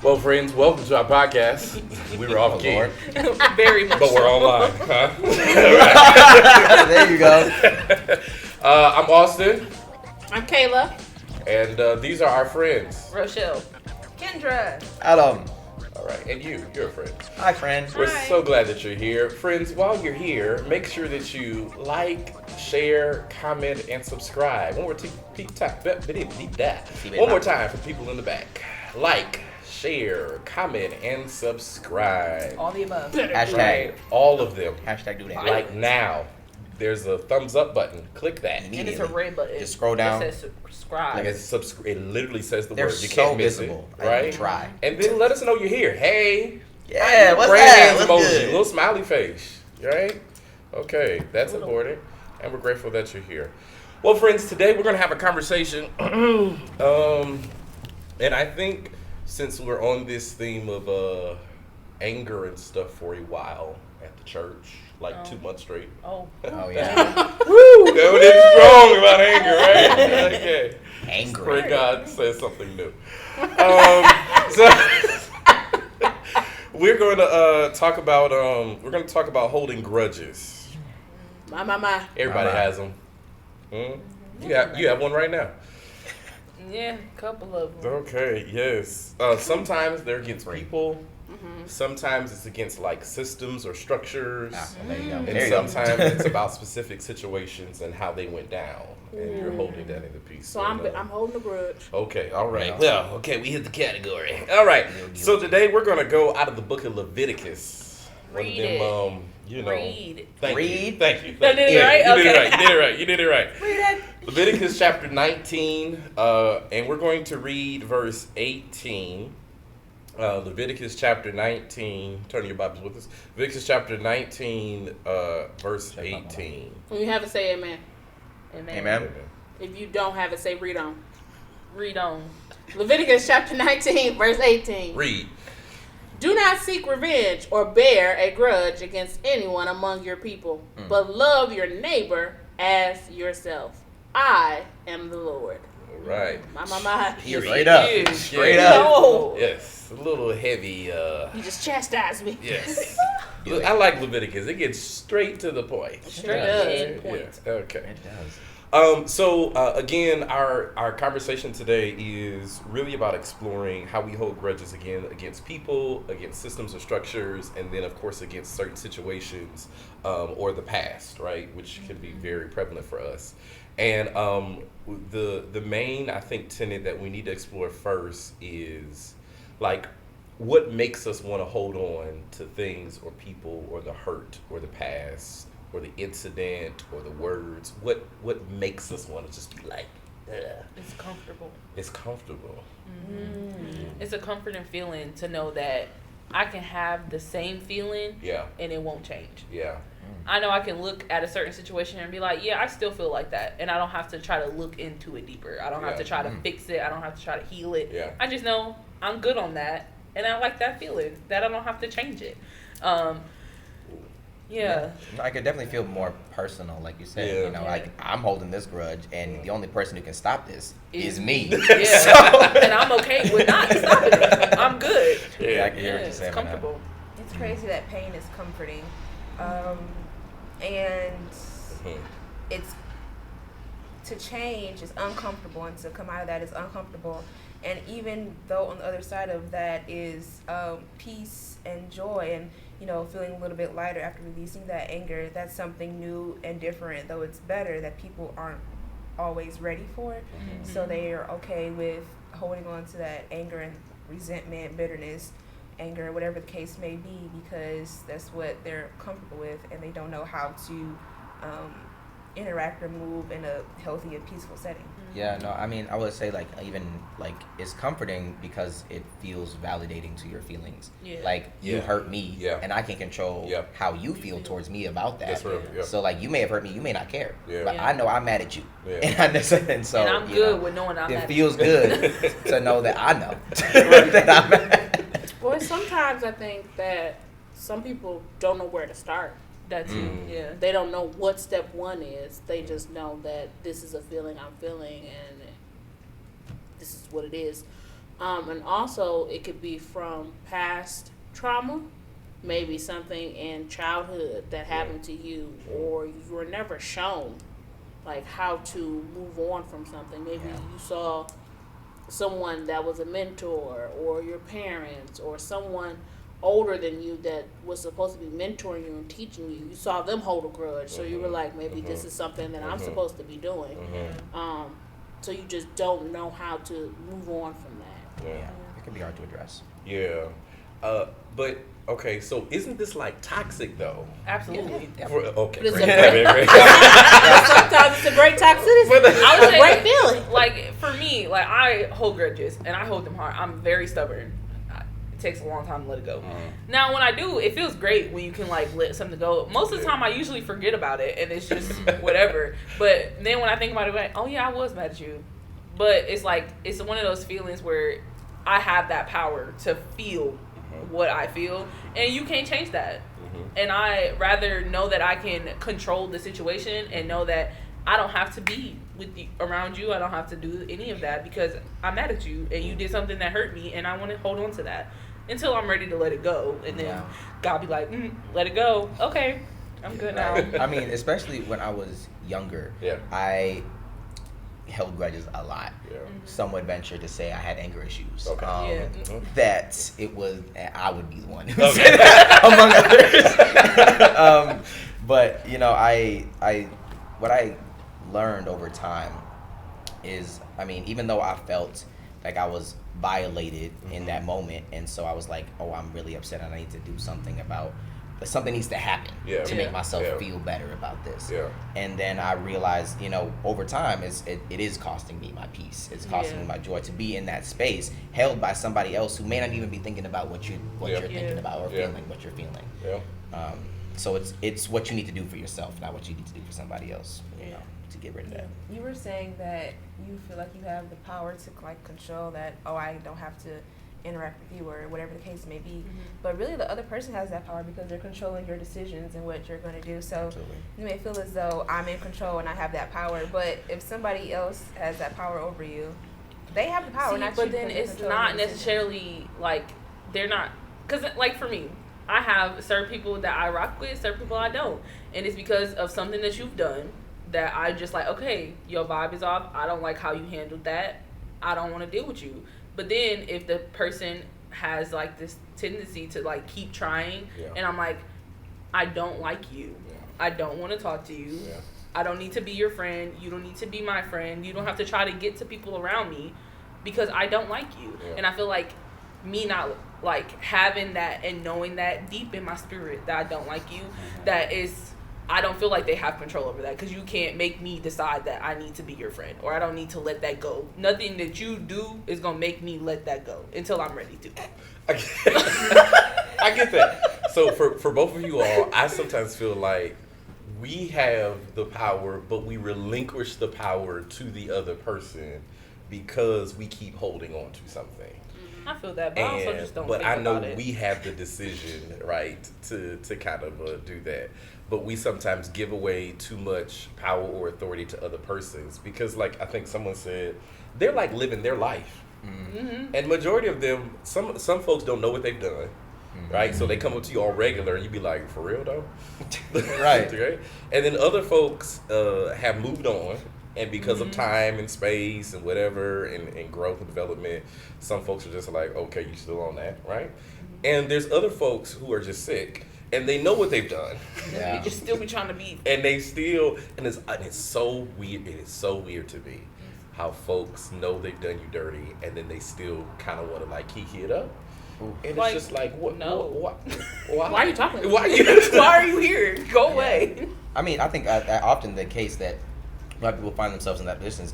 Well, friends, welcome to our podcast. We were off key, Very much but we're so. online. Huh? There you go. I'm Austin, I'm Kailla. and these are our friends. Rochelle. Kendra. Adam. All right, and you're a friend. Hi, friend. We're Hi. so glad that you're here. Friends, while you're here, make sure that you like, share, comment, and subscribe. One more time for people in the back. Like, share, comment, and subscribe. All the above. Hashtag. Right, all of them. Hashtag do that. Like now. There's a thumbs up button. Click that. And it's a red button. Just scroll down. It says subscribe. Like it literally says the They're word. You so can't miss visible. it, right? Try. And then let us know you're here. Hey, Yeah, what's praying that? hands What's emoji, good? little smiley face, right? Okay, that's important, and we're grateful that you're here. Well, friends, today we're gonna have a conversation, and I think since we're on this theme of anger and stuff for a while at the church, like 2 months straight. Oh. Oh, yeah. Woo! That was strong about anger, right? Okay. Angry. Pray God says something new. So we're going to talk about holding grudges. My. Everybody My. has them. You have one right now. Yeah, a couple of them. Okay. Yes. Sometimes they're against people. Sometimes it's against like systems or structures. There you go. And There you go. sometimes it's about specific situations and how they went down, and you're holding that in the piece. So I'm holding a grudge. Okay, all right. Yeah. Well, okay, we hit the category. All right. So today we're gonna go out of the book of Leviticus. Read One of them, Read. Thank you. Read. Thank you. I did it right? You did it Okay. right. You did it right. Read it. Leviticus chapter 19, and we're going to read verse 18. Leviticus chapter 19. Turn your Bibles with us. Leviticus chapter 19, verse 18. When you have it, say amen. Amen. If you don't have it, say read on. Read on. Leviticus chapter 19, verse 18. Read. Do not seek revenge or bear a grudge against anyone among your people, but love your neighbor as yourself. I am the Lord. All right. My. Straight up. You. Straight Yeah. up. No. Yes, a little heavy. You just chastised me. Yes. I like Leviticus. It gets straight to the point. Straight It does. up. Yeah. Okay. It does. So again, our conversation today is really about exploring how we hold grudges again against people, against systems or structures, and then of course against certain situations or the past, right, which can be very prevalent for us. And the main, I think, tenet that we need to explore first is like what makes us want to hold on to things or people or the hurt or the past or the incident or the words. What makes us want to just be like, ugh. It's comfortable. It's comfortable. It's a comforting feeling to know that I can have the same feeling Yeah. and it won't change. Yeah. I know I can look at a certain situation and be like, yeah, I still feel like that. And I don't have to try to look into it deeper. I don't have to try to fix it. I don't have to try to heal it. Yeah. I just know I'm good on that. And I like that feeling that I don't have to change it. Yeah. I could definitely feel more personal, like you said. Yeah. You know, like I'm holding this grudge, and the only person who can stop this is me. Yeah. And I'm okay with not stopping it. I'm good. Yeah. I can hear what you're It's saying. comfortable. It's crazy that pain is comforting. And it's to change is uncomfortable, and to come out of that is uncomfortable. And even though on the other side of that is peace and joy and, you know, feeling a little bit lighter after releasing that anger, that's something new and different, though it's better that people aren't always ready for it. So they are okay with holding on to that anger and resentment, bitterness, anger, whatever the case may be, because that's what they're comfortable with, and they don't know how to interact or move in a healthy and peaceful setting. Yeah, no, I mean, I would say like even like it's comforting because it feels validating to your feelings. Yeah. Like you hurt me, Yeah. and I can control how you feel towards me about that. That's real. Yeah. So like you may have hurt me, you may not care, Yeah. but Yeah. I know I'm mad at you, Yeah. and so And I'm you good know, with knowing I'm it not. feels good to know that I know that I'm mad. Well, sometimes I think that some people don't know where to start. That too. Yeah. They don't know what step one is. They just know that this is a feeling I'm feeling and this is what it is. And also, it could be from past trauma, maybe something in childhood that happened to you, or you were never shown like how to move on from something. Maybe you saw someone that was a mentor, or your parents, or someone older than you that was supposed to be mentoring you and teaching you. You saw them hold a grudge, so you were like, maybe this is something that I'm supposed to be doing. So you just don't know how to move on from that. Yeah, it can be hard to address. Yeah. But okay, so isn't this like toxic though? Absolutely. Okay, But it's great, a great- great. Sometimes it's a great toxicity. I would It's a great feeling. like for me, like I hold grudges and I hold them hard. I'm very stubborn. It takes a long time to let it go. Now, when I do, it feels great when you can like let something go. Most of the time, I usually forget about it and it's just whatever. But then when I think about it, like, oh yeah, I was mad at you. But it's like it's one of those feelings where I have that power to feel what I feel, and you can't change that. And I rather know that I can control the situation and know that I don't have to be with you, around you. I don't have to do any of that because I'm mad at you and you did something that hurt me, and I want to hold on to that until I'm ready to let it go. And then God be like, let it go. Okay, I'm good now. I mean, especially when I was younger, I held grudges a lot. Some would venture to say I had anger issues. That it was, I would be the one who said that, among others. But you know, what I learned over time is, I mean, even though I felt like I was violated in that moment, and so I was like, oh, I'm really upset and I need to do something about. Something needs to happen to make myself feel better about this. And then I realized, you know, over time, it is costing me my peace. It's costing me my joy to be in that space held by somebody else who may not even be thinking about what you're thinking about or feeling what you're feeling. So it's what you need to do for yourself, not what you need to do for somebody else. You know, to get rid of that. You were saying that you feel like you have the power to like control that. Oh, I don't have to interact with you or whatever the case may be, but really the other person has that power because they're controlling your decisions and what you're going to do. So you may feel as though I'm in control and I have that power, but if somebody else has that power over you, they have the power. But then it's not necessarily like they're not, because like for me, I have certain people that I rock with, certain people I don't, and it's because of something that you've done that I just like, okay, your vibe is off, I don't like how you handled that, I don't want to deal with you. But then if the person has like this tendency to like keep trying, and I'm like, I don't like you. I don't want to talk to you. I don't need to be your friend. You don't need to be my friend. You don't have to try to get to people around me because I don't like you. And I feel like me not like having that and knowing that deep in my spirit that I don't like you, that is, I don't feel like they have control over that because you can't make me decide that I need to be your friend or I don't need to let that go. Nothing that you do is going to make me let that go until I'm ready to. I get that. So for both of you all, I sometimes feel like we have the power, but we relinquish the power to the other person because we keep holding on to something. I feel that, but I also just don't think about it. But I know we have the decision, right, to kind of do that. But we sometimes give away too much power or authority to other persons because, like I think someone said, they're like living their life. And majority of them, some folks don't know what they've done, right? So they come up to you all regular and you be like, for real though? Right. And then other folks have moved on. And because of time and space and whatever and growth and development, some folks are just like, okay, you still on that, right? And there's other folks who are just sick and they know what they've done. They just still be trying to be. And they still, and it's so weird. It is so weird to me how folks know they've done you dirty and then they still kind of want to like kiki it up. And like, it's just like, what? No. Why Why are you talking? Why are you here? Go away. I mean, I think that often the case that a lot of people find themselves in that position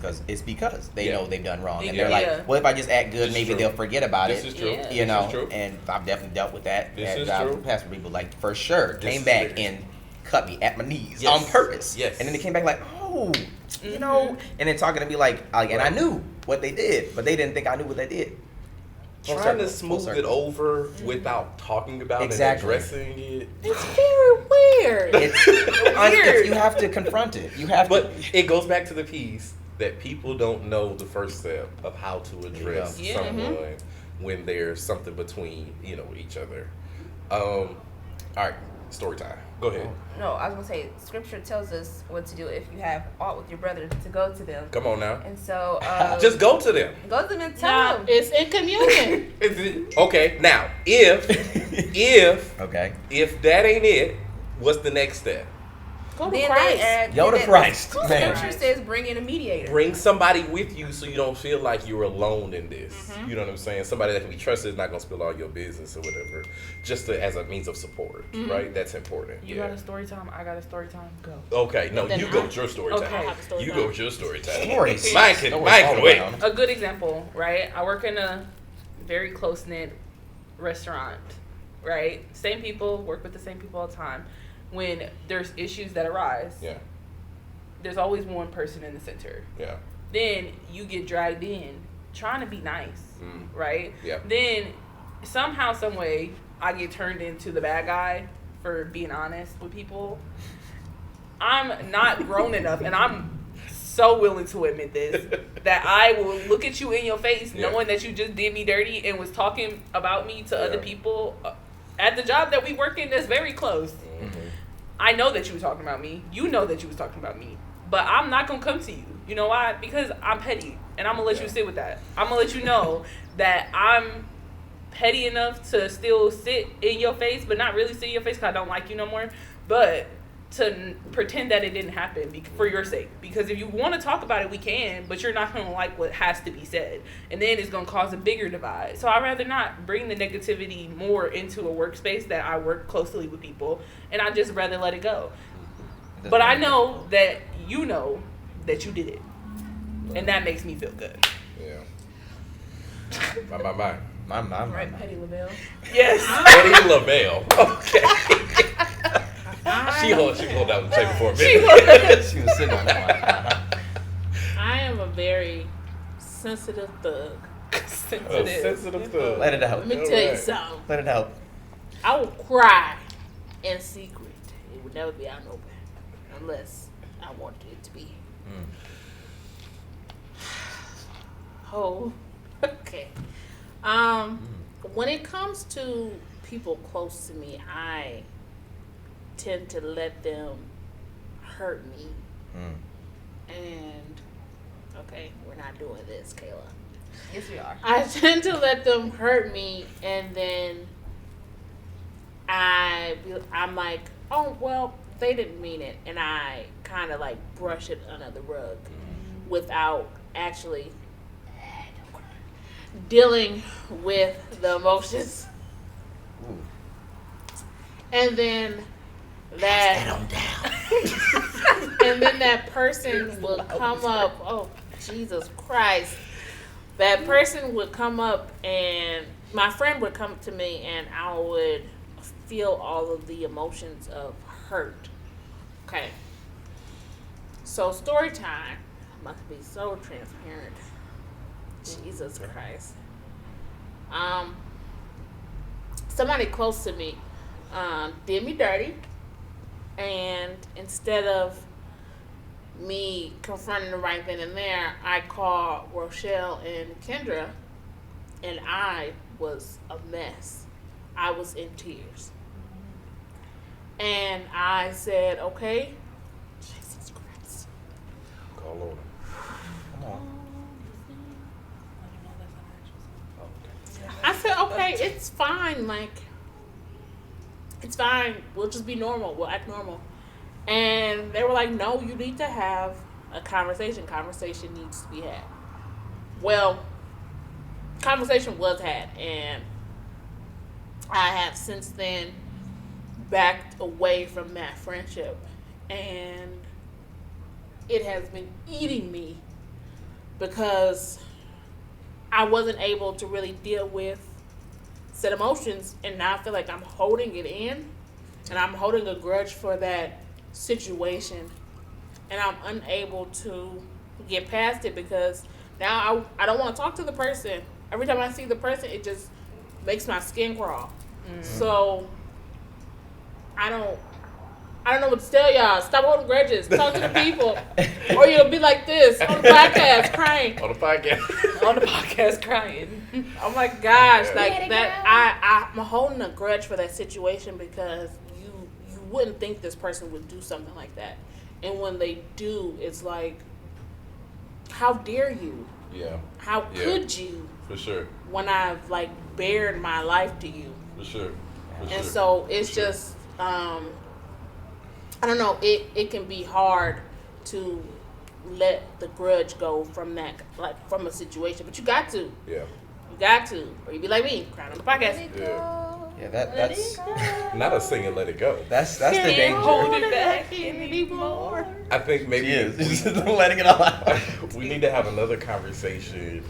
because they know they've done wrong. And they're like, well, if I just act good, maybe they'll forget about it. This is true. You know, this is true. And I've definitely dealt with that. This is true. true. Past people, like, for sure, came back and cut me at my knees Yes. on purpose. Yes. And then they came back like, oh, you know, and then talking to me like, and I knew what they did, but they didn't think I knew what they did. Trying to smooth it over without talking about it and addressing it. It's very weird. It's weird. You have to confront it. You have But it goes back to the piece. that people don't know the first step of how to address Yeah. someone when there's something between each other. All right, story time. Go ahead. No, I was gonna say scripture tells us what to do if you have aught with your brother to go to them. Come on now. And so Just go to them. go to them and tell Nah, them. it's in communion. Okay, now if Okay. if that ain't it, what's the next step? Go to Then Christ. they add Yo to then Christ, the man. Scripture says bring in a mediator. Bring somebody with you so you don't feel like you're alone in this. You know what I'm saying? Somebody that can be trusted, not gonna spill all your business or whatever, as a means of support, right? That's important. You got a story time. I got a story time. Go. Okay, no, Then you go I- with your story Okay. time. I have a story You time. go with your story time. Stories. Mine Stories can all wait. around. A good example, right? I work in a very close knit restaurant, right? Same people, work with the same people all the time. When there's issues that arise, Yeah, there's always one person in the center. yeah, Then you get dragged in trying to be nice, right? yeah. Then somehow, some way, I get turned into the bad guy for being honest with people. I'm not grown enough, and I'm so willing to admit this, that I will look at you in your face Yeah. knowing that you just did me dirty and was talking about me to other Yeah. people at the job that we work in that's very close. I know that you was talking about me. You know that you was talking about me. But I'm not going to come to you. You know why? Because I'm petty. And I'm going to let you sit with that. I'm going to let you know that I'm petty enough to still sit in your face, but not really sit in your face because I don't like you no more. But to pretend that it didn't happen for your sake. Because if you want to talk about it, we can, but you're not going to like what has to be said. And then it's going to cause a bigger divide. So I'd rather not bring the negativity more into a workspace that I work closely with people, and I'd just rather let it go. But I know that you know that you did it. And that makes me feel good. Yeah. My. Right, Petty LaBelle. Yes. Eddie LaBelle. Okay. She hold that one tape before me. She was sitting on that one. I am a very sensitive thug. Sensitive thug. Let it out. Let me tell you Alright. something. Let it out. I will cry in secret. It would never be out in the open unless I wanted it to be. Oh, okay. When it comes to people close to me, I tend to let them hurt me. And okay, we're not doing this, Kailla. Yes, we are. I tend to let them hurt me, and then I'm like, oh well, they didn't mean it, and I kind of like brush it under the rug without actually dealing with the emotions. And then and then that person will come up. Oh, Jesus Christ. That person would come up, and my friend would come to me, and I would feel all of the emotions of hurt. Okay. So story time. I must be so transparent. Jesus Christ. Somebody close to me did me dirty, and instead of me confronting the right then and there, I called Rochelle and Kendra, and I was a mess. I was in tears. And I said, okay, Jesus Christ. Call on. Come on. I said, okay, it's fine. Like, it's fine. We'll just be normal. We'll act normal. And they were like, no, you need to have a conversation. Conversation needs to be had. Well, conversation was had. And I have since then backed away from that friendship. And it has been eating me because I wasn't able to really deal with said emotions, and now I feel like I'm holding it in, and I'm holding a grudge for that situation, and I'm unable to get past it because now I don't want to talk to the person. Every time I see the person, it just makes my skin crawl. So I I don't know what to tell y'all. Stop holding grudges. Talk to the people. Or you'll be like this on the podcast crying. On the podcast. On the podcast crying. Oh my gosh, Yeah. like that. I'm holding a grudge for that situation because you wouldn't think this person would do something like that, and when they do, it's like, how dare you? Yeah. How Yeah. could you? For sure. When I've like bared my life to you, For sure. For and sure. so it's For sure. just I don't know. It can be hard to let the grudge go from that, like from a situation, but you got to. Yeah. You got to, or you be like me, crying on the podcast. Yeah, that's Not a sing and let it go. that's the Can't danger. hold it back anymore. I think maybe Just letting it all out. we need to have another conversation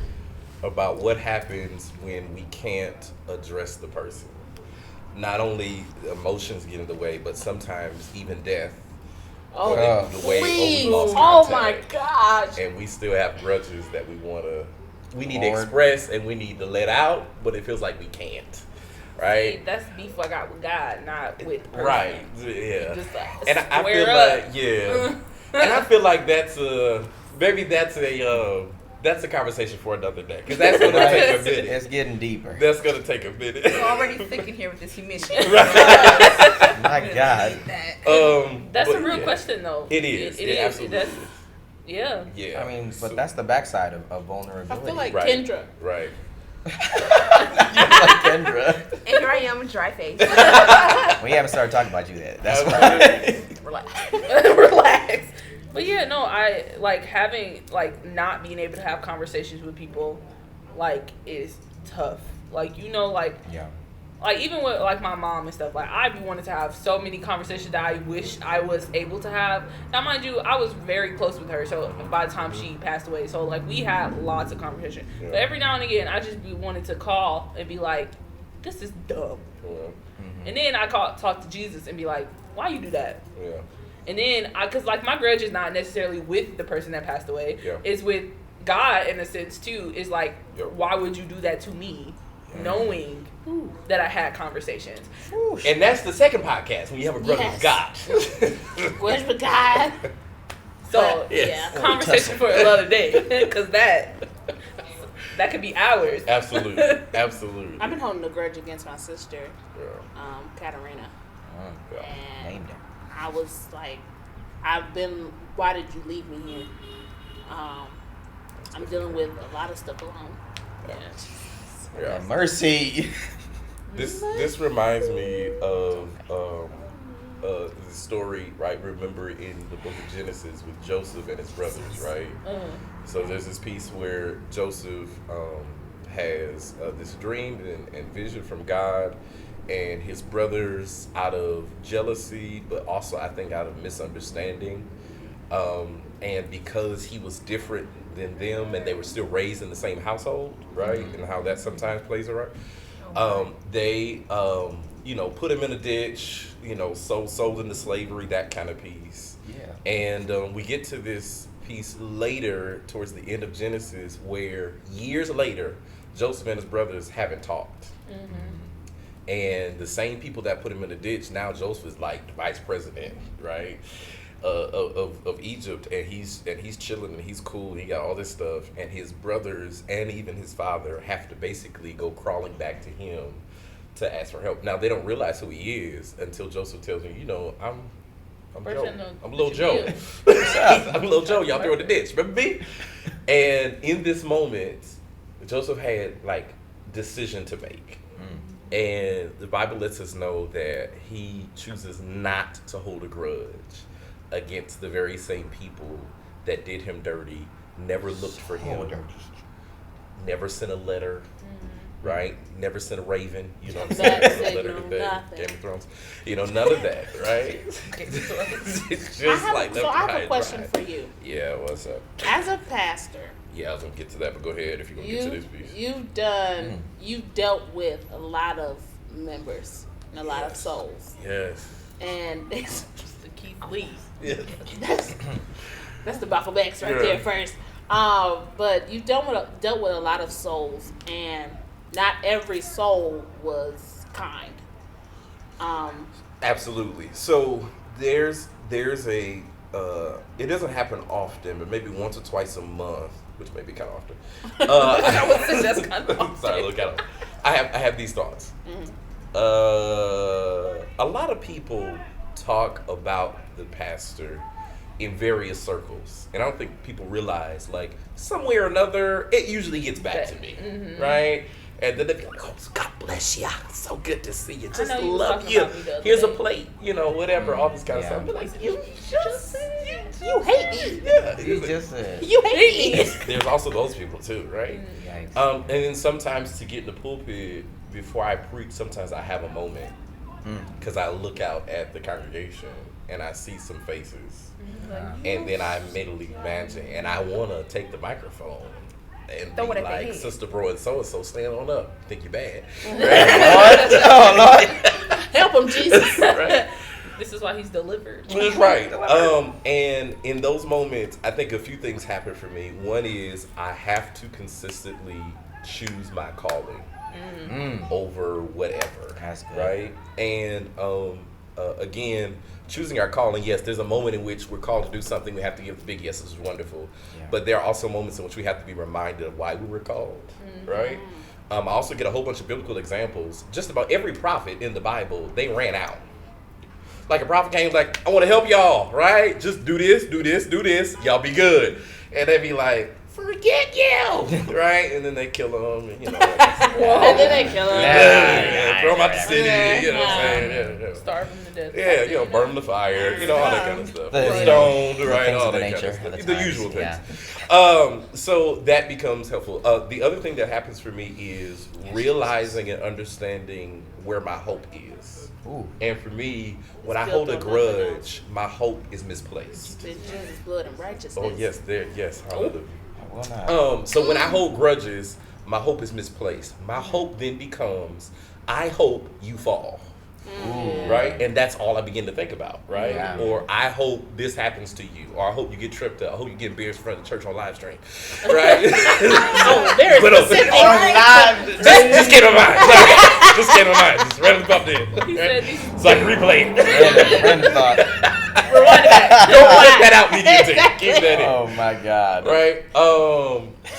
about what happens when we can't address the person. Not only emotions get in the way, but sometimes even death. Oh, get in the way, please! or we lost Oh my contact. gosh! And we still have grudges that we need to Lord. express and we need to let out, but it feels like we can't. Right? That's beef I got with God, not with the person. Right. Yeah. Just And I feel square up. like, yeah. And I feel like that's a conversation for another day. Because that's going to take a minute. It's getting deeper. That's going to take a minute. We're already thick in here with this humidity. My God. That's but a real yeah. question, though. It is. It is. absolutely That's, is. yeah. Yeah. I mean, So- but that's the backside of I vulnerability. feel like Right. Kendra. Right. You're like Kendra. And here I am with dry face. We haven't started talking about you yet. That's Okay. right. Relax. Relax. But yeah, no, I like having like not being able to have conversations with people like is tough. Like like Yeah. like even with like my mom and stuff, like I be wanting to have so many conversations that I wish I was able to have. Now mind you, I was very close with her, so by the time she passed away, so like we had lots of conversation. Yeah. But every now and again I just be wanting to call and be like, this is dumb. Well, And then I talk to Jesus and be like, why you do that? yeah. And then, because like my grudge is not necessarily with the person that passed away. Yeah. It's with God in a sense too. It's like, Yep. why would you do that to me, knowing that I had conversations? And that's the second podcast when you have a grudge with God. Grudge with God. So Yes. yeah, conversation for another day, because that could be hours. Absolutely. Absolutely. I've been holding a grudge against my sister, Yeah. Katarina, Yeah. and Named her. I was like, why did you leave me here? I'm dealing with a lot of stuff alone. Yeah. Mercy. This reminds me of the story, right? Remember in the book of Genesis with Joseph and his brothers, right? So there's this piece where Joseph has this dream and vision from God, and his brothers, out of jealousy, but also I think out of misunderstanding, and because he was different than them, and they were still raised in the same household, right? And how that sometimes plays a role. They put him in a ditch, sold into slavery, that kind of piece. Yeah. And we get to this piece later, towards the end of Genesis, where years later, Joseph and his brothers haven't talked. And the same people that put him in the ditch, now Joseph is like the vice president, right, of Egypt, and he's chilling and he's cool. And he got all this stuff, and his brothers and even his father have to basically go crawling back to him to ask for help. Now they don't realize who he is until Joseph tells me, I'm Joe. I'm little Joe. I'm little Joe. Y'all throw in the ditch. Remember me? And in this moment, Joseph had like decision to make. And the Bible lets us know that he chooses not to hold a grudge against the very same people that did him dirty, never looked for him, never sent a letter, right? Never sent a raven, you know what I'm saying? That Sent a letter to signal, the nothing. Game of Thrones. None of that, right? It's just like left I have high a and question dry. for you. Yeah, what's up? As a pastor, Yeah, I was gonna get to that, but go ahead if you're gonna get to this piece. you've dealt with a lot of members and a lot of souls, Yes. and it's Just to keep leave. Yeah. that's the bucklebacks right there first. But you've dealt with a lot of souls, and not every soul was kind. Absolutely. So there's a it doesn't happen often, but maybe once or twice a month, which may be kind of often. I would say that's kind of often. Sorry, look at I have these thoughts. Mm-hmm. A lot of people talk about the pastor in various circles, and I don't think people realize, like, somewhere or another, it usually gets back to me, right? And then they be like, "Oh, God bless you, so good to see you, just love you. Here's a plate, whatever, all this kind of stuff." But like, you hate me, yeah. You hate me. There's also those people too, right? And then sometimes to get in the pulpit before I preach, sometimes I have a moment because I look out at the congregation and I see some faces, and then I mentally imagine, and I want to take the microphone and be like, "Sister, bro, and so stand on up. Think you're bad, right? Lord, Lord, help him, Jesus." Right? This is why he's delivered. That's right. And in those moments, I think a few things happen for me. One is I have to consistently choose my calling over whatever. That's good. Right? And again, choosing our calling, yes, there's a moment in which we're called to do something. We have to give the big yes, is wonderful. Yeah. But there are also moments in which we have to be reminded of why we were called, right? I also get a whole bunch of biblical examples. Just about every prophet in the Bible, they ran out. Like a prophet came like, "I want to help y'all, right? Just do this, do this, do this. Y'all be good." And they'd be like, "Forget you," right? And then they kill them, and and then they kill them. Throw them out the city, you know what I'm saying? Yeah. Starve them to death. Yeah, burn them to fire, all that kind of stuff. Stoned, right? All that kind of stuff. The usual things. Yeah. So that becomes helpful. The other thing that happens for me is realizing and understanding where my hope is. Ooh. And for me, when I hold a grudge, my hope is misplaced. Jesus' blood and righteousness. Oh yes, hallelujah. So when I hold grudges, my hope is misplaced. My hope then becomes, I hope you fall. Right? And that's all I begin to think about, right? Yeah. Or I hope this happens to you, or I hope you get tripped up, I hope you get embarrassed in front of the church on live stream, right? Very specific. Just came to mind. Sorry. Just came to mind. Just randomly popped in. Right? So I can replay it. Random thought. Rewind it back. Don't let that out, media. Keep that in. Oh my God. Right?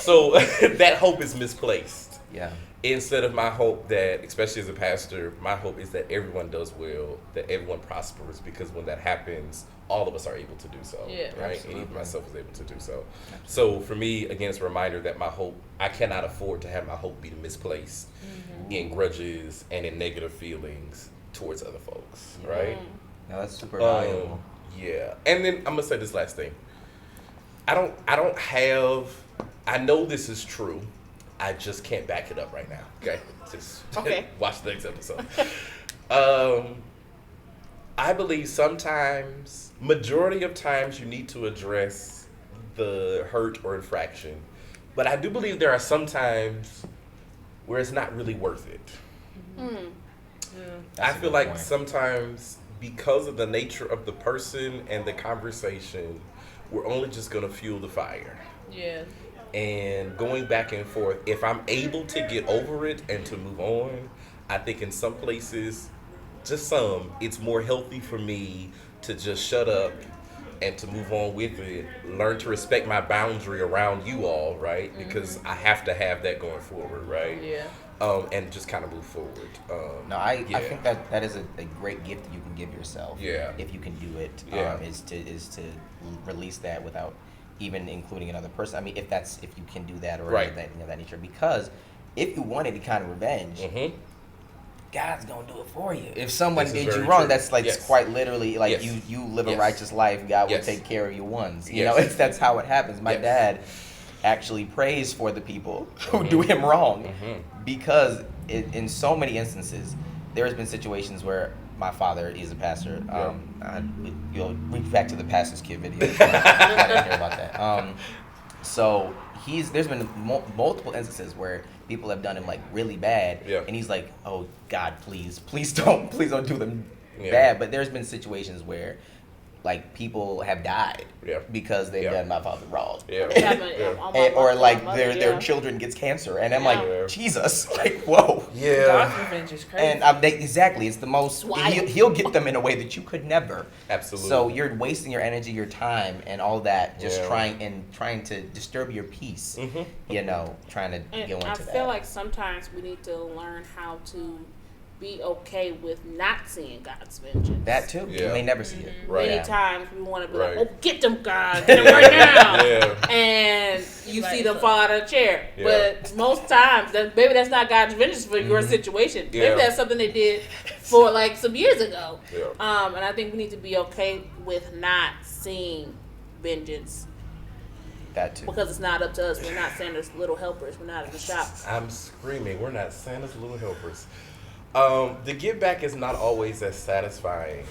So that hope is misplaced. Yeah. Instead of my hope that, especially as a pastor, my hope is that everyone does well, that everyone prospers, because when that happens, all of us are able to do so. Yeah, right? Absolutely. And even myself is able to do so. Absolutely. So for me, again, it's a reminder that my hope, I cannot afford to have my hope be misplaced in grudges and in negative feelings towards other folks, right? No, that's super valuable. Yeah. And then I'm gonna say this last thing. I know this is true. I just can't back it up right now. Okay, just watch the next episode. I believe sometimes, majority of times, you need to address the hurt or infraction, but I do believe there are some times where it's not really worth it. I feel like sometimes, because of the nature of the person and the conversation, we're only just gonna fuel the fire. Yeah. And going back and forth, if I'm able to get over it and to move on, I think in some places, just some, it's more healthy for me to just shut up and to move on with it, learn to respect my boundary around you all, right? Because I have to have that going forward, right? Yeah. And just kind of move forward. I think that is a great gift that you can give yourself. Yeah. If you can do it, is to release that without even including another person. I mean, if you can do that, or that nature. Because if you wanted the kind of revenge, God's gonna do it for you. If someone did you wrong, that's like quite literally like you live a righteous life. God will take care of your ones. You know, that's how it happens. My dad actually prays for the people who do him wrong, because in so many instances, there has been situations where my father is a pastor. You'll reach back to the pastor's kid video. I didn't hear about that. So there's been multiple instances where people have done him like really bad, and he's like, "Oh God, please don't do them bad." But there's been situations where like people have died because they've done my father wrong. Or like their children gets cancer, and I'm like, Jesus, like whoa. God's revenge is crazy. And exactly, it's the most. He'll get them in a way that you could never. Absolutely. So you're wasting your energy, your time, and all that, just trying to disturb your peace. You know, trying to go into that. I feel like sometimes we need to learn how to be okay with not seeing God's vengeance. That too. You may never see it. Many times we want to be like, oh, get them, God. Get them right now. And you see them fall out of the chair. But most times, maybe that's not God's vengeance for your situation. Maybe that's something they did for like some years ago. And I think we need to be okay with not seeing vengeance. That too. Because it's not up to us. We're not Santa's little helpers. We're not in the shop. I'm screaming. We're not Santa's little helpers. The give back is not always as satisfying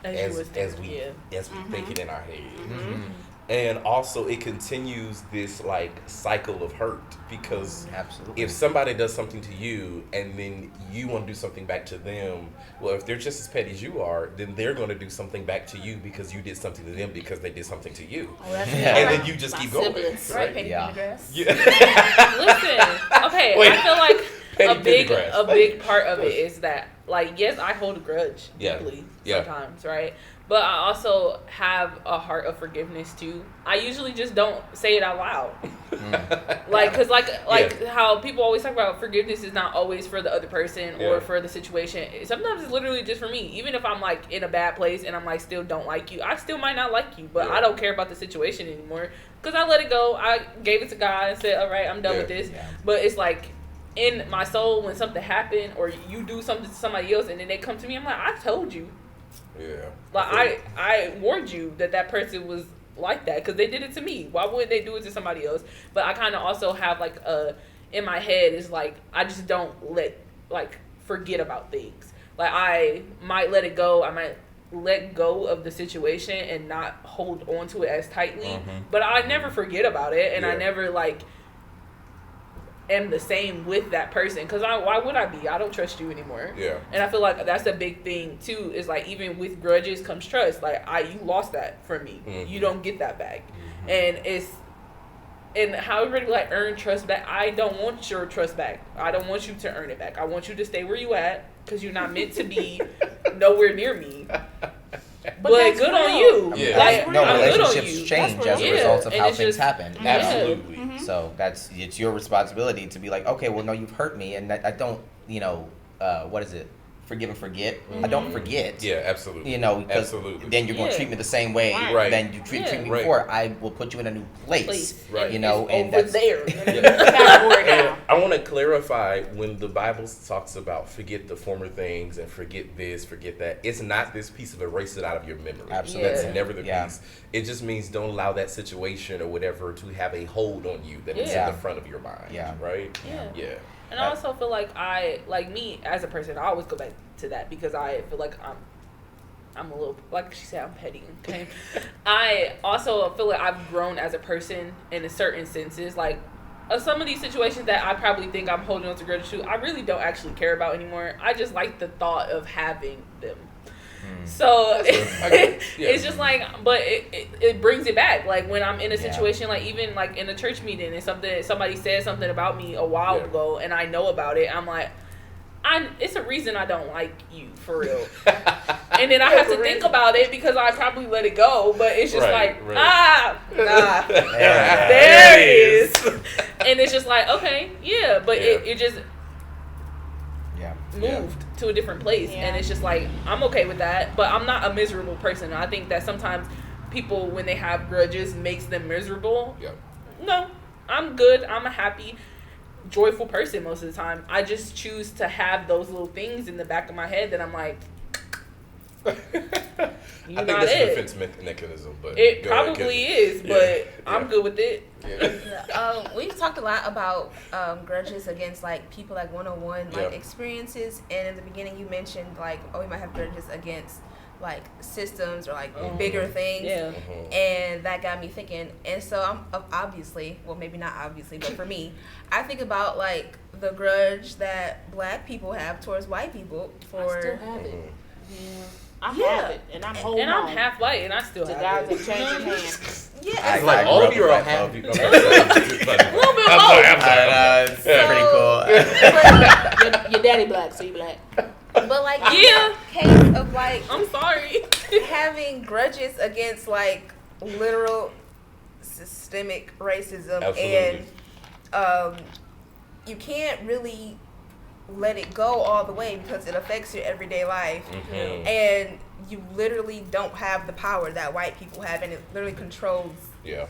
as we think it in our head. And also it continues this like cycle of hurt, because if somebody does something to you and then you want to do something back to them, well, if they're just as petty as you are, then they're going to do something back to you because you did something to them because they did something to you. And then you just keep going. Right? Painting in the grass. Listen, okay, I feel like a big part of it is that, like, yes, I hold a grudge deeply sometimes, right? But I also have a heart of forgiveness too. I usually just don't say it out loud. Like, cause like how people always talk about forgiveness is not always for the other person or for the situation. Sometimes it's literally just for me. Even if I'm like in a bad place and I'm like still don't like you, I still might not like you, but I don't care about the situation anymore because I let it go. I gave it to God and said, all right, I'm done with this. But it's like, in my soul, when something happened or you do something to somebody else and then they come to me, I'm like, I told you. Like I warned you that person was like that because they did it to me. Why wouldn't they do it to somebody else? But I kind of also have like in my head is like, I just don't forget about things. Like I might let it go. I might let go of the situation and not hold on to it as tightly. But I never forget about it, and I never am the same with that person, because why would I be? I don't trust you anymore. And I feel like that's a big thing too, is like even with grudges comes trust. Like you lost that from me. You don't get that back. And however you earn trust back, I don't want your trust back. I don't want you to earn it back. I want you to stay where you at, because you're not meant to be nowhere near me. But good on you. Relationships change as a result of how things happen. Absolutely. So it's your responsibility to be like, okay, well, no, you've hurt me, and I don't, what is it? Forgive and forget. I don't forget. Yeah, absolutely. Because then you're going to treat me the same way than you treat me before. I will put you in a new place. Right. And that's there. And I want to clarify, when the Bible talks about forget the former things and forget this, forget that, it's not this piece of erase it out of your memory. Absolutely. That's never the piece. It just means don't allow that situation or whatever to have a hold on you that is in the front of your mind. Right? Yeah. And I also feel like me as a person, I always go back to that, because I feel like I'm a little, like she said, I'm petty. Okay. I also feel like I've grown as a person in a certain senses. Like some of these situations that I probably think I'm holding on to grudges to, I really don't actually care about anymore. I just like the thought of having them. So it's just like, but it brings it back. Like when I'm in a situation, like even like in a church meeting and somebody said something about me a while ago and I know about it, I'm like, it's a reason I don't like you, for real. And then I have to think about it, because I probably let it go, but it's just there it is. And it's just like, okay, but it just moved to a different place, and it's just like, I'm okay with that, but I'm not a miserable person. I think that sometimes people, when they have grudges, makes them miserable. No, I'm good. I'm a happy, joyful person most of the time. I just choose to have those little things in the back of my head that I'm like, I think that's a defense mechanism, but it probably is, but I'm good with it. We've talked a lot about grudges against like people, like one-on-one experiences, and in the beginning you mentioned like, we might have grudges against like systems or like bigger things, and that got me thinking. And so I'm obviously, well, maybe not obviously, but for me, I think about like the grudge that Black people have towards white people for. I still have it. I Yeah. have it, and I'm holding And I'm on half white, and I still to have guys it. that changing hands. Yeah, I Like grew all up of you with are black half. folk. I'm sorry. I'm sorry. It's So- pretty cool. Your daddy black, so you black. but like Yeah. case of like I'm sorry. having grudges against like literal systemic racism Absolutely. and you can't really let it go all the way because it affects your everyday life Mhm. and you literally don't have the power that white people have and it literally controls Yeah.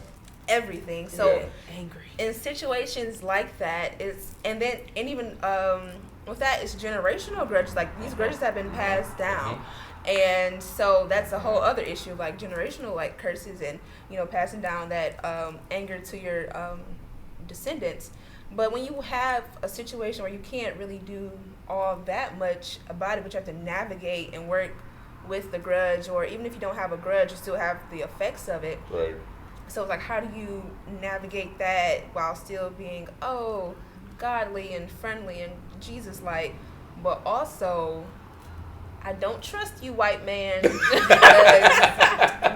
everything. So Yeah. Angry. in situations like that it's and even with that it's generational grudges. Like these grudges have been passed down. And so that's a whole other issue, like generational like curses and passing down that anger to your descendants. But when you have a situation where you can't really do all that much about it, but you have to navigate and work with the grudge, or even if you don't have a grudge, you still have the effects of it. Right. So it's like, how do you navigate that while still being godly and friendly and Jesus-like, but also I don't trust you, white man. Because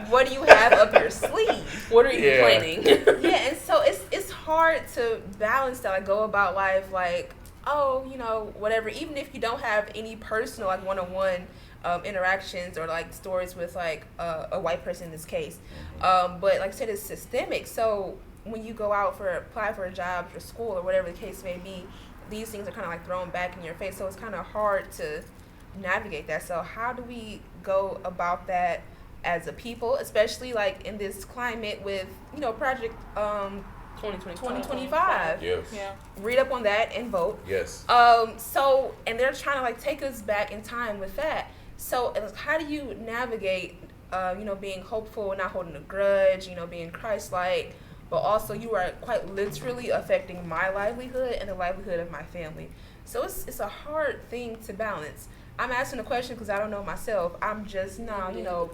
what do you have up your sleeve? What are you Yeah. planning? Yeah, and so it's hard to balance that. Like, go about life like, whatever. Even if you don't have any personal like one-on-one interactions or like stories with like a white person in this case, but like I said, it's systemic. So when you go out apply for a job or school or whatever the case may be, these things are kind of like thrown back in your face. So it's kind of hard to navigate that. So how do we go about that as a people, especially like in this climate with Project 2025? Yes. Yeah. Read up on that and vote. Yes. So and they're trying to like take us back in time with that. So how do you navigate being hopeful, not holding a grudge, being Christ-like, but also you are quite literally affecting my livelihood and the livelihood of my family. So it's a hard thing to balance. I'm asking a question because I don't know myself. I'm just now,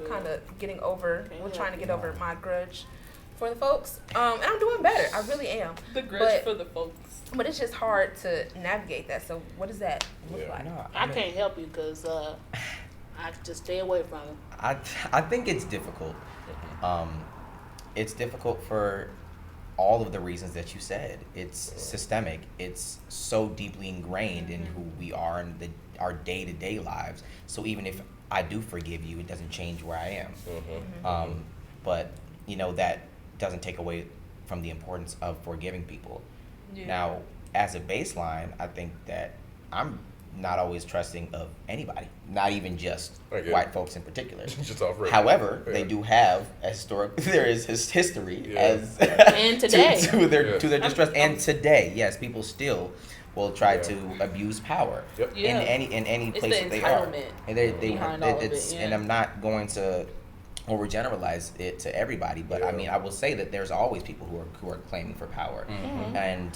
kind of getting over, trying to get over my grudge for the folks. And I'm doing better. I really am. The grudge for the folks. But it's just hard to navigate that. So what does that look like? No, I can't help you because I just stay away from them. I think it's difficult. It's difficult for all of the reasons that you said. It's systemic. It's so deeply ingrained in who we are and our day-to-day lives. So even if I do forgive you, it doesn't change where I am. But that doesn't take away from the importance of forgiving people. Yeah. Now, as a baseline, I think that I'm not always trusting of anybody, not even just white folks in particular. Just off rip. However, they do have a there is his history as And today. to their distress, and today, yes, people still will try to abuse power Yep. in any It's place the that they are, entitlement and they behind all of it's it, and I'm not going to overgeneralize it to everybody, but I mean, I will say that there's always people who are claiming for power, and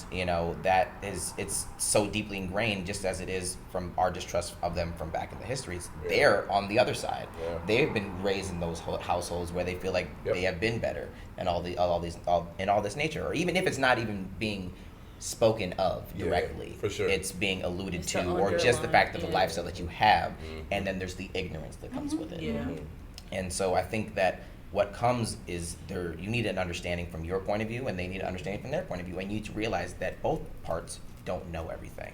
that it's so deeply ingrained, just as it is from our distrust of them from back in the histories. They're on the other side. They've been raised in those households where they feel like they have been better, and all this nature, or even if it's not even being spoken of directly, for sure. it's being alluded It's to, the or just the fact of the underlying, lifestyle that you have, and then there's the ignorance that comes with it. And so I think that what comes is you need an understanding from your point of view, and they need an understanding from their point of view, and you need to realize that both parts don't know everything.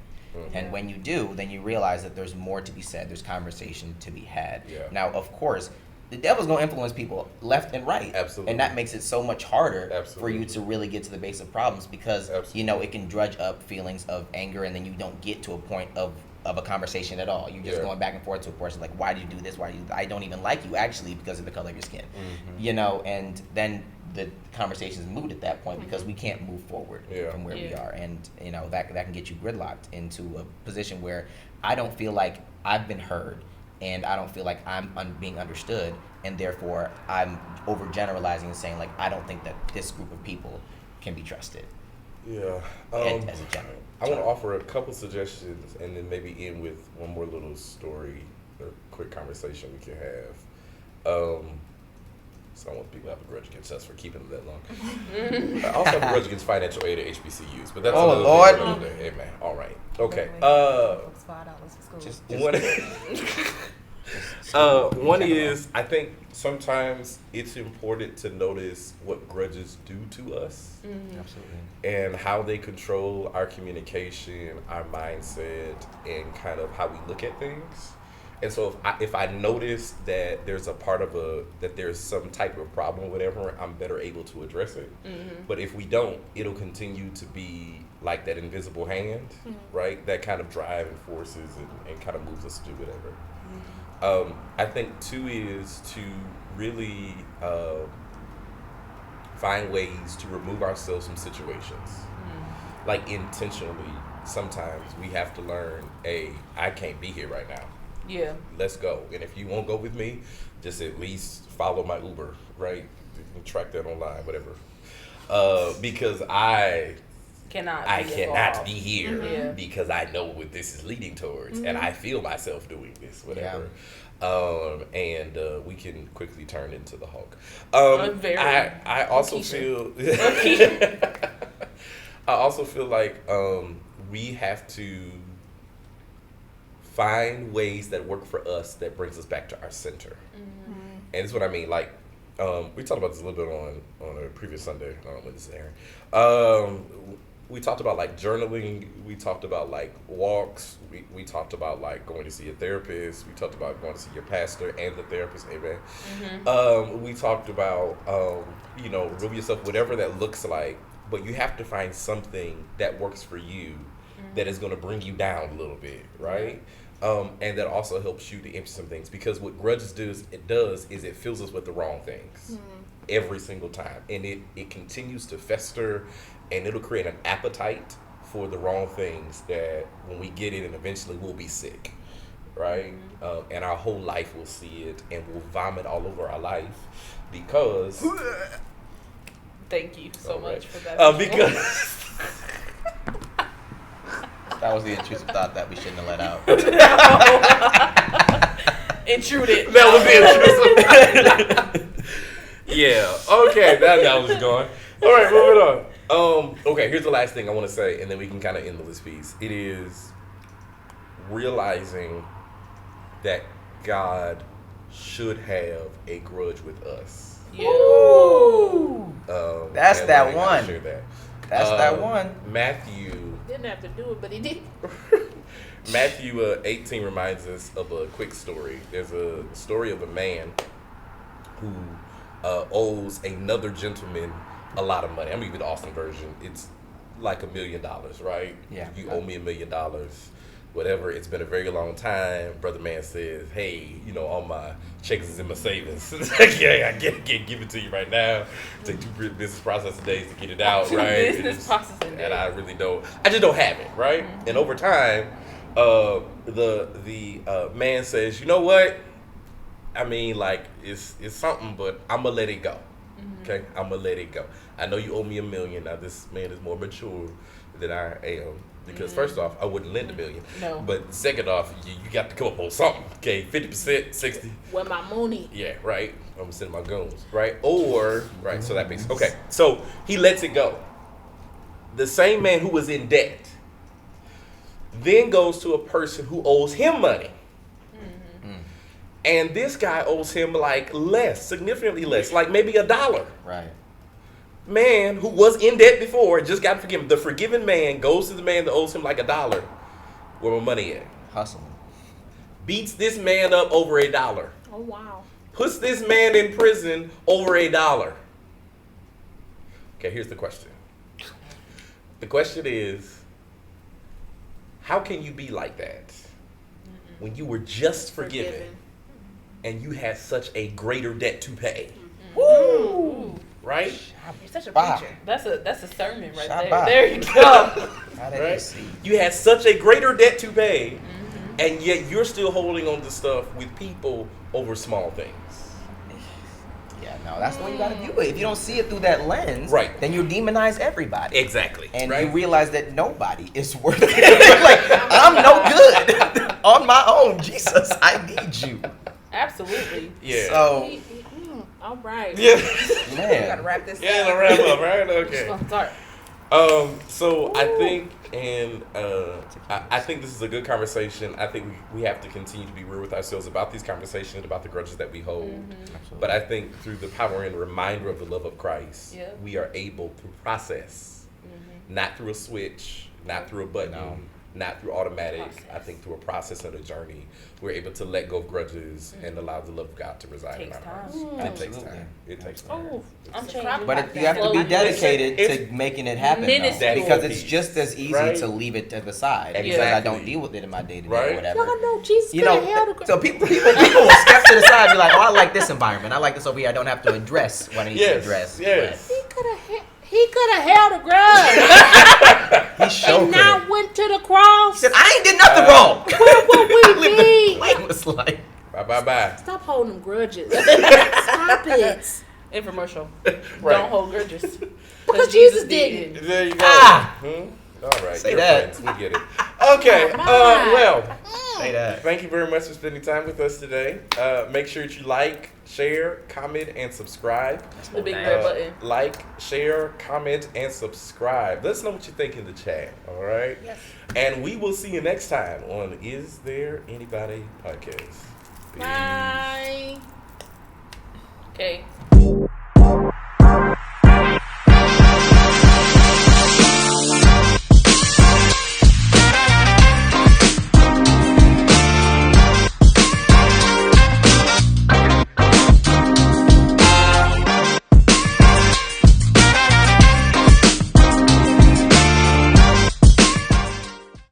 And when you do, then you realize that there's more to be said, there's conversation to be had. Now, of course, the devil's going to influence people left and right. Absolutely. And that makes it so much harder for you Absolutely. to really get to the base of problems, because it can drudge up feelings of anger, and then you don't get to a point of a conversation at all. You're just going back and forth to a person like, why do you do this? I don't even like you actually because of the color of your skin. And then the conversation's moot at that point because we can't move forward from where we are. And that can get you gridlocked into a position where I don't feel like I've been heard, and I don't feel like I'm being understood, and therefore I'm overgeneralizing and saying like, I don't think that this group of people can be trusted. Yeah. As a general. I want to offer a couple suggestions and then maybe end with one more little story or quick conversation we can have. So I want people to have a grudge against us for keeping it that long. I also have a grudge against financial aid at HBCUs, but that's another Lord. thing for another day. Hey man, all right, okay. $5 for school. Just One, One is, I think sometimes it's important to notice what grudges do to us Absolutely. and how they control our communication, our mindset, and kind of how we look at things. And so if I notice that there's a part of that there's some type of problem or whatever, I'm better able to address it. But if we don't, it'll continue to be like that invisible hand, right? That kind of drive and forces and kind of moves us to do whatever. I think two is to really find ways to remove ourselves from situations. Like intentionally, sometimes we have to learn, hey, I can't be here right now. Yeah. Let's go. And if you won't go with me, just at least follow my Uber, right? You can track that online, whatever. Because I cannot be here because I know what this is leading towards, and I feel myself doing this, whatever. And we can quickly turn into the Hulk. I also feel I also feel like we have to find ways that work for us that brings us back to our center. And that's what I mean. Like, we talked about this a little bit on a previous Sunday. I don't know when this is airing. We talked about like journaling. We talked about like walks. We talked about like going to see a therapist. We talked about going to see your pastor and the therapist. Amen. We talked about remove yourself, whatever that looks like. But you have to find something that works for you, that is going to bring you down a little bit, right? And that also helps you to empty some things, because what grudges does is it fills us with the wrong things every single time, and it continues to fester, and it'll create an appetite for the wrong things that when we get it, and eventually we'll be sick, right? And our whole life will see it, and we'll vomit all over our life because. Thank you so much for that. Because. That was the intrusive thought that we shouldn't have let out. Intruded. That was the intrusive. Yeah. Okay. That was going. All right. Moving on. Okay. Here's the last thing I want to say, and then we can kind of end this piece. It is realizing that God should have a grudge with us. Ooh. That's that one. That's that one. Matthew didn't have to do it, but he did. Matthew 18 reminds us of a quick story. There's a story of a man who owes another gentleman a lot of money. I'm reading the Austin version. It's like $1 million, right? Yeah. You owe me $1 million. Whatever, it's been a very long time. Brother man says, hey, all my checks is in my savings. Yeah, I can't give it to you right now. Take 2 business processing days to get it out, right? Business processing days. And I just don't have it, right? And over time, the man says, you know what? I mean, like, it's something, but I'm going to let it go. Okay? I'm going to let it go. I know you owe me $1 million. Now, this man is more mature than I am. Because first off, I wouldn't lend $1 million. No. But second off, you got to come up on something. Okay, 50%, 60%. Where my money? Yeah, right. I'm gonna send my goons, right? Or right. So that makes okay. So he lets it go. The same man who was in debt then goes to a person who owes him money, and this guy owes him like less, significantly less, like maybe $1. Right. Man who was in debt before just got forgiven. The forgiven man goes to the man that owes him like $1. Where my money at? Hustling. Beats this man up over $1. Oh wow. Puts this man in prison over $1. Okay, here's the question. The question is, how can you be like that when you were just forgiven and you had such a greater debt to pay? Woo! Right? You're such a preacher. That's a sermon right there. Shabbat. There you go. Right? You had such a greater debt to pay, and yet you're still holding on to stuff with people over small things. Yeah, no, that's the way you gotta view it. If you don't see it through that lens, right, then you demonize everybody. Exactly. And right? you realize that nobody is worth it. Like, I'm no good on my own. Jesus, I need you. Absolutely. Yeah. So all right. Yeah. Man. We gotta wrap this up. Yeah, to wrap up, right? Okay. Sorry. So I think, and I think this is a good conversation. I think we have to continue to be real with ourselves about these conversations, about the grudges that we hold. Absolutely. But I think through the power and reminder of the love of Christ, Yeah. we are able to process, not through a switch, not through a button, No. not through automatic. Process. I think through a process and a journey, we're able to let go of grudges and allow the love of God to reside in Takes our time. hearts. Mm. It takes Absolutely. time. It takes time. Oh, I'm It's changing. But you have to be Slowly. dedicated It's- to making it happen, though. minuscule. Because it's just as easy Right. to leave it to the side because Exactly. I don't deal with it in my day to day Right. or whatever. y'all know Jesus You could have know, held a so people will step to the side and be like, "Oh, I like this environment. I like this over here. I don't have to address what I need to Yes. address." Yes. He could have held a grudge He showed and now it. went to the cross. He said, "I ain't did nothing wrong." Where would we be? Like was like, Bye. Stop holding them grudges. Stop it. Infomercial. Right. Don't hold grudges. Because Jesus didn't. There you go. Ah! All right. Say You're that. friends. We get it. Okay. Come on. Well, say that. thank you very much for spending time with us today. Make sure that you like, share, comment, and subscribe. The big red button. Like, share, comment, and subscribe. Let us know what you think in the chat. All right. Yes. And we will see you next time on Is There Anybody Podcast. Peace. Bye. Okay.